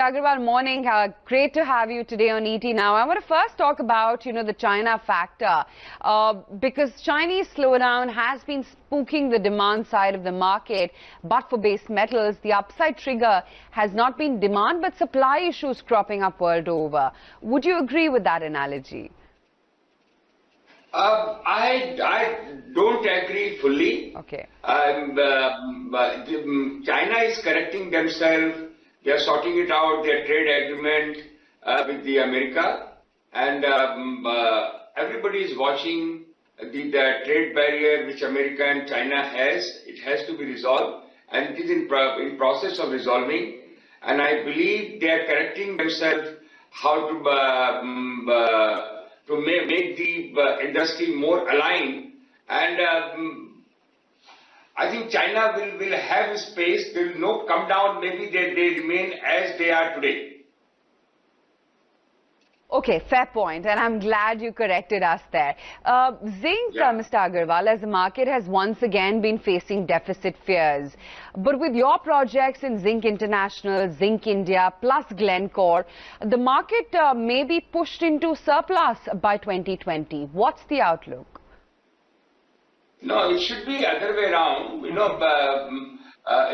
Agarwal, morning. Great to have you today on ET Now. I want to first talk about, the China factor because Chinese slowdown has been spooking the demand side of the market. But for base metals, the upside trigger has not been demand but supply issues cropping up world over. Would you agree with that analogy? I don't agree fully. Okay. China is correcting themselves. They are sorting it out, their trade agreement with the America, and everybody is watching the trade barrier which America and China has. It has to be resolved, and it is in process of resolving. And I believe they are correcting themselves how to make the industry more aligned. And I think China will have space. They will not come down. Maybe they remain as they are today. Okay, fair point, and I'm glad you corrected us there. Zinc, Mr. Agarwal, as the market has once again been facing deficit fears. But with your projects in Zinc International, Zinc India, plus Glencore, the market may be pushed into surplus by 2020. What's the outlook? No, it should be other way around.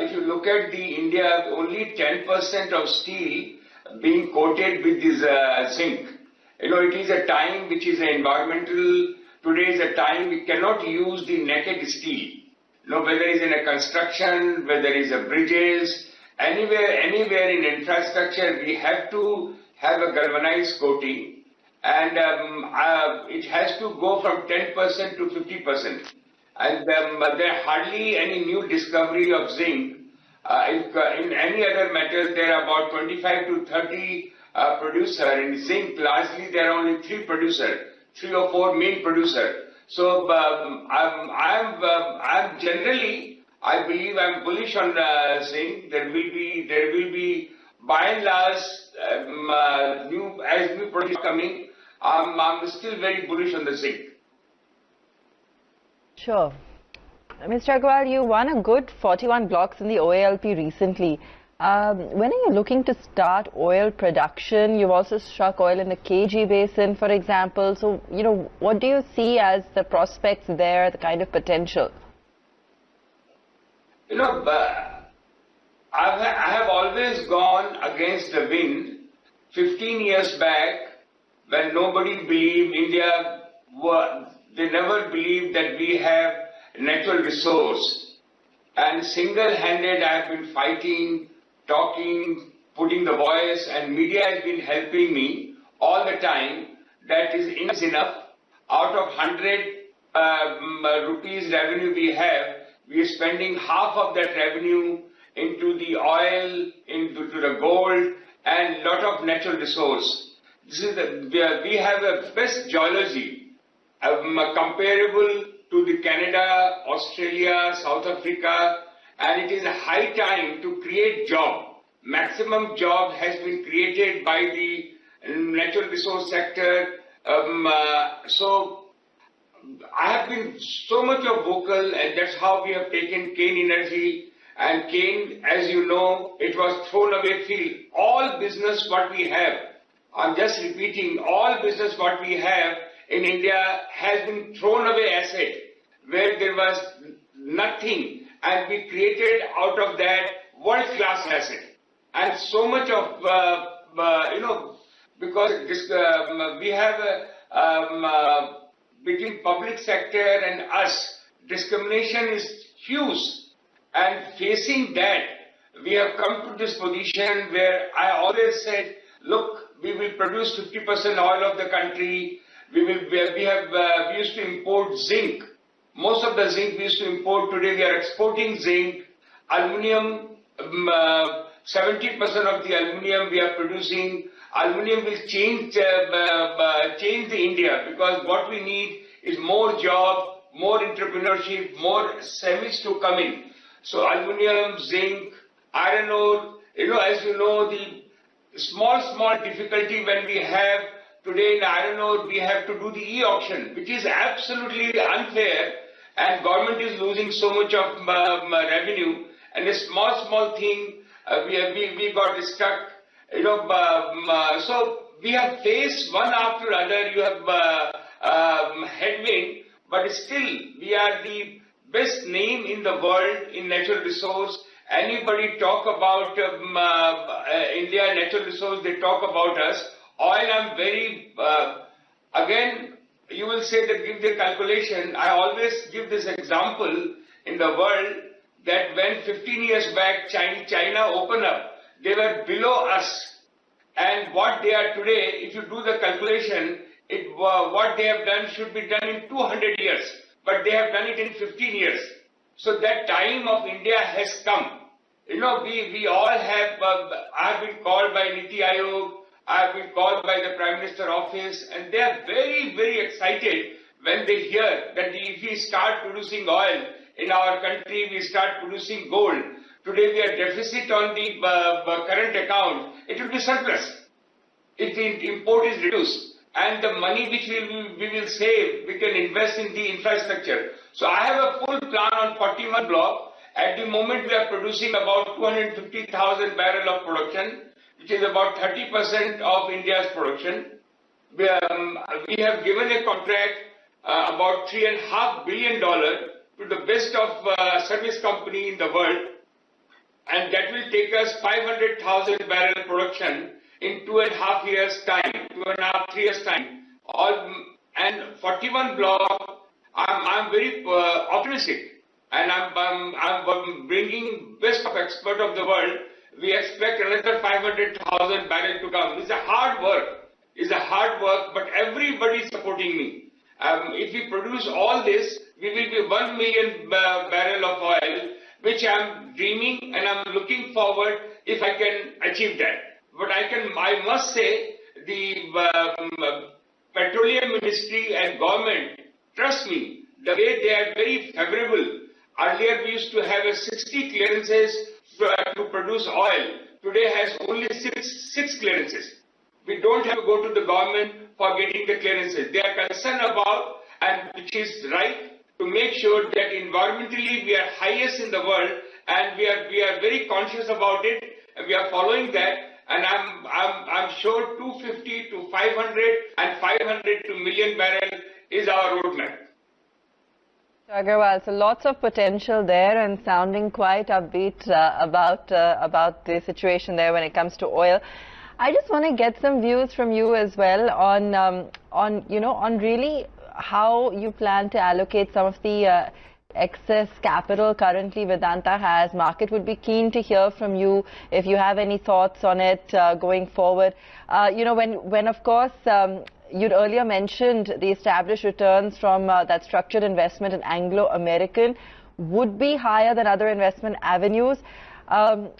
If you look at the India, only 10% of steel being coated with this zinc. It is a time which is environmental. Today is a time we cannot use the naked steel. Whether it's in a construction, whether it's a bridges, anywhere in infrastructure, we have to have a galvanized coating, and it has to go from 10% to 50%. And there are hardly any new discovery of zinc. In any other metal, there are about 25 to 30 producers. In zinc, largely there are only 3 or 4 main producers. So I'm generally, I believe I'm bullish on zinc. There will be by and large new products coming. I'm still very bullish on the zinc. Sure. Mr. Agarwal, you won a good 41 blocks in the OALP recently. When are you looking to start oil production? You've also struck oil in the KG Basin, for example. So, what do you see as the prospects there, the kind of potential? I have always gone against the wind. 15 years back, when nobody believed India, they never believed that we have natural resource. And single-handed I have been fighting, talking, putting the voice, and media has been helping me all the time. That is enough. Out of 100 rupees revenue we are spending half of that revenue into the oil, into the gold, and lot of natural resource. We have the best geology. Comparable to the Canada, Australia, South Africa, and it is a high time to create job. Maximum job has been created by the natural resource sector. So I have been so much of vocal, and that's how we have taken Cane Energy. And Cane, as you know, it was thrown away field. All business what we have, I'm just repeating, all business what we have in India has been thrown away asset where there was nothing, and we created out of that world-class asset. And so much of, because this, we have between public sector and us, discrimination is huge. And facing that, we have come to this position where I always said, look, we will produce 50% oil of the country. We used to import zinc. Most of the zinc we used to import. Today we are exporting zinc. Aluminium, 70% of the aluminium we are producing. Aluminium will change the India, because what we need is more job, more entrepreneurship, more service to come in. So aluminium, zinc, iron ore, as you know, the small difficulty when we have today in iron ore, we have to do the e-auction, which is absolutely unfair, and government is losing so much of revenue. And a small thing, we got stuck So we have faced one after other. You have headwind, but still we are the best name in the world in natural resource. Anybody talk about India natural resource, they talk about us. Oil, I'm very, again, you will say that give the calculation. I always give this example in the world that when 15 years back China opened up, they were below us. And what they are today, if you do the calculation, what they have done should be done in 200 years. But they have done it in 15 years. So that time of India has come. We all have, I have been called by Niti Aayog, I have been called by the Prime Minister office, and they are very, very excited when they hear that if we start producing oil in our country, we start producing gold. Today we are deficit on the current account, it will be surplus if the import is reduced. And the money which we will save, we can invest in the infrastructure. So I have a full plan on 41 block. At the moment we are producing about 250,000 barrel of production, which is about 30% of India's production. We have given a contract about $3.5 billion to the best of service company in the world, and that will take us 500,000 barrel production in 2.5 years time, 3 years time. And 41 block, I'm very optimistic, and I'm bringing best of expert of the world. We expect another 500,000 barrel to come. It's a hard work, but everybody is supporting me. If we produce all this, we will be 1 million barrel of oil, which I'm dreaming and I'm looking forward if I can achieve that. But I must say, the Petroleum Ministry and government, trust me, the way they are very favorable. Earlier we used to have 60 clearances to produce oil. Today has only six clearances. We don't have to go to the government for getting the clearances. They are concerned about, and which is right, to make sure that environmentally we are highest in the world, and we are very conscious about it, and we are following that. And I'm sure 250 to 500 and 500 to million barrel is our roadmap. Agarwal, so lots of potential there, and sounding quite upbeat about the situation there when it comes to oil. I just want to get some views from you as well on really how you plan to allocate some of the excess capital currently Vedanta has. Market would be keen to hear from you if you have any thoughts on it going forward. When of course you'd earlier mentioned the established returns from that structured investment in Anglo-American would be higher than other investment avenues. Some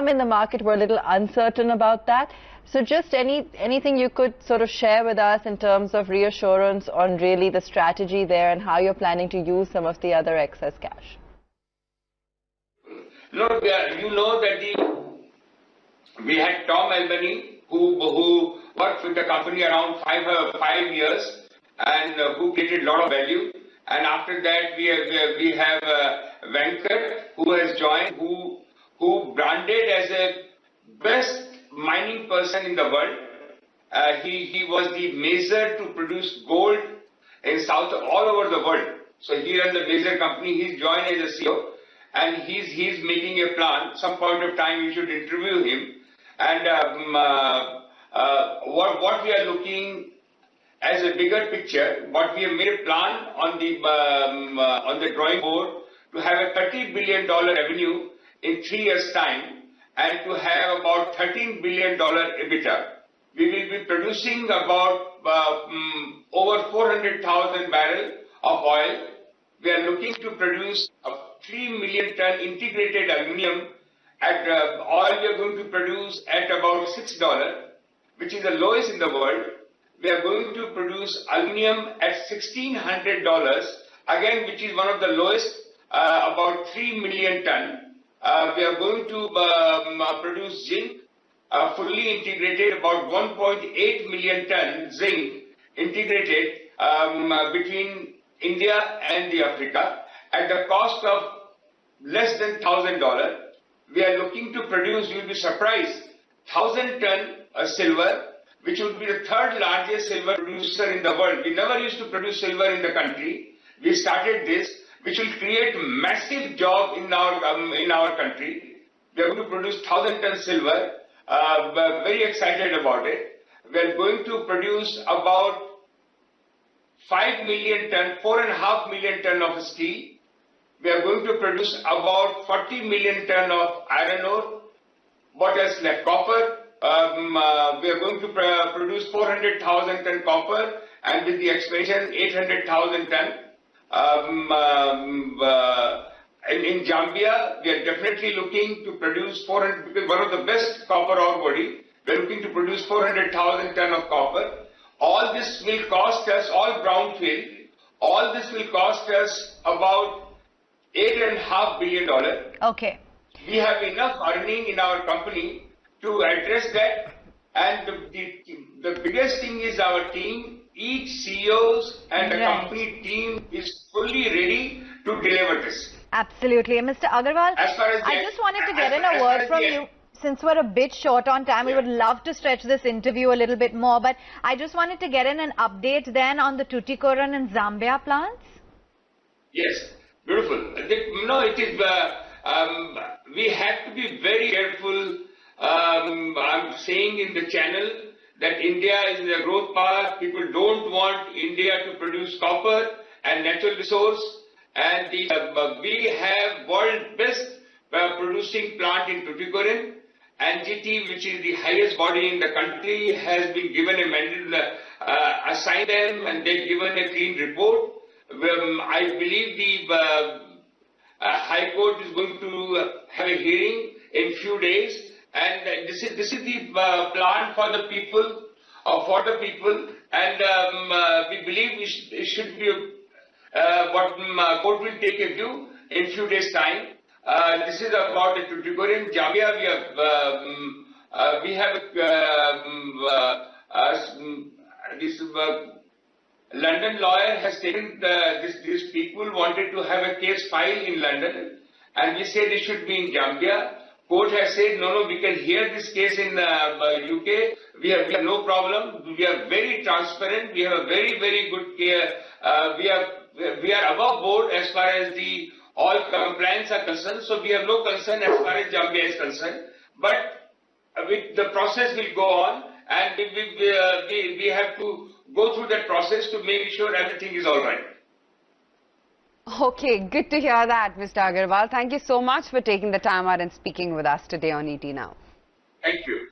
in the market were a little uncertain about that. So just anything you could sort of share with us in terms of reassurance on really the strategy there and how you're planning to use some of the other excess cash. No, you know that we had Tom Albany, who worked with the company around five years, and who created a lot of value. And after that, we have Venkat, who has joined, who branded as a best mining person in the world. He was the major to produce gold in South all over the world. So he runs the major company. He's joined as a CEO, and he's making a plan. Some point of time you should interview him. And what we are looking as a bigger picture, what we have made a plan on the drawing board to have a $30 billion revenue in 3 years' time, and to have about $13 billion EBITDA. We will be producing about over 400,000 barrels of oil. We are looking to produce a 3 million ton integrated aluminium. At oil we are going to produce at about $6, which is the lowest in the world. We are going to produce aluminium at $1,600, again, which is one of the lowest, about 3 million ton. We are going to produce zinc, fully integrated, about 1.8 million ton zinc integrated between India and the Africa at the cost of less than $1,000. We are looking to produce, you will be surprised, 1,000 ton silver, which would be the third largest silver producer in the world. We never used to produce silver in the country. We started this, which will create massive job in our country. We are going to produce 1,000 ton silver. We're very excited about it. We are going to produce about 5 million ton, 4.5 million ton of steel. We are going to produce about 40 million ton of iron ore. What else left? Copper. We are going to produce 400,000 ton copper, and with the expansion 800,000 ton. In Zambia, we are definitely looking to produce 400, because one of the best copper ore body. We are looking to produce 400,000 ton of copper. All this will cost us, all brownfield, all this will cost us about $8.5 billion. Okay. We have enough earning in our company to address that, and the biggest thing is our team. Each CEOs and the company team is fully ready to deliver this. Absolutely. Mr. Agarwal, I just wanted to get in a word from you. Since we're a bit short on time, we would love to stretch this interview a little bit more, but I just wanted to get in an update then on the Tuticorin and Zambia plants. Yes, beautiful. It is, we have to be very careful. I'm saying in the channel that India is in a growth path. People don't want India to produce copper and natural resource. And we have world best producing plant in Tuticorin. And GT, which is the highest body in the country, has been given a mandate, assigned them, and they've given a clean report. I believe the High Court is going to have a hearing in few days, and this is the plan for the people, and we believe it should be what court will take a view in few days' time. This is about the Tuticorin. Zambia, we have this London lawyer has taken these people wanted to have a case file in London, and we said it should be in Zambia. Court has said no, we can hear this case in UK. We have no problem. We are very transparent. We have a very good care. We are above board as far as the all compliance are concerned. So we have no concern as far as Zambia is concerned. But the process will go on, and we have to go through that process to make sure everything is all right. Okay, good to hear that, Mr. Agarwal. Thank you so much for taking the time out and speaking with us today on ET Now. Thank you.